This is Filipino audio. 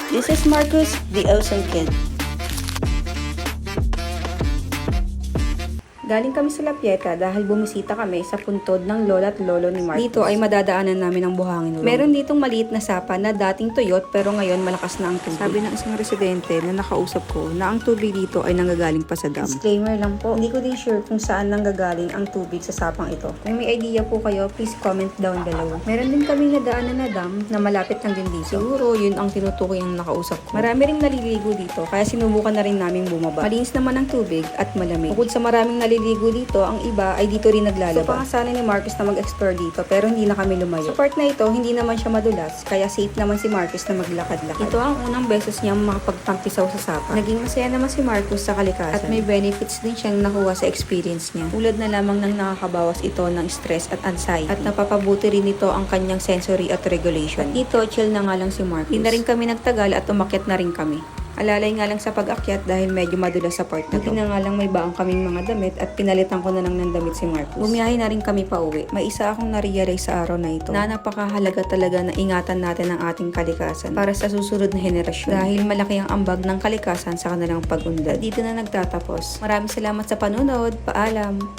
This is Marcus, the awesome kid. Galing kami sa La Pieta dahil bumisita kami sa puntod ng lola at lolo ni Marcus. Dito ay madadaanan namin ang buhangin ulo. Meron ditong maliit na sapa na dating tuyot pero ngayon malakas na ang tubig. Sabi ng isang residente na nakausap ko na ang tubig dito ay nanggagaling pa sa dam. Disclaimer lang po, hindi ko din sure kung saan nanggagaling ang tubig sa sapang ito. Kung may idea po kayo, please comment down below. Meron din kaming nadaanan na dam na malapit lang din dito. Siguro yun ang tinutukoy ang nakausap ko. Marami ring naliligo dito kaya sinubukan na rin namin bumaba. Malinis naman ang tubig at malamig. Bukod sa maraming naliligo dito, ang iba ay dito rin naglalaba. So pangasalan ni Marcus na mag-explore dito pero hindi na kami lumayo. Sa part na ito, hindi naman siya madulas kaya safe naman si Marcus na maglakad-lakad. Ito ang unang beses niyang makapagtampisaw sa sapa. Naging masaya naman si Marcus sa kalikasan at may benefits din siyang nakuha sa experience niya. Tulad na lamang ng nakakabawas ito ng stress at anxiety at napapabuti rin ito ang kanyang sensory at regulation. At dito, chill na nga lang si Marcus. Hindi na rin kami nagtagal at umakyat na rin kami. Alalay nga lang sa pag-akyat dahil medyo madulas sa part na ito. Buti na nga lang may baong kaming mga damit at pinalitan ko na lang ng damit si Marcus. Bumiyahe na rin kami pa uwi. May isa akong narealize sa araw na ito na napakahalaga talaga na ingatan natin ang ating kalikasan para sa susunod na henerasyon dahil malaki ang ambag ng kalikasan sa kanilang pag-unlad. Dito na nagtatapos. Maraming salamat sa panonood. Paalam!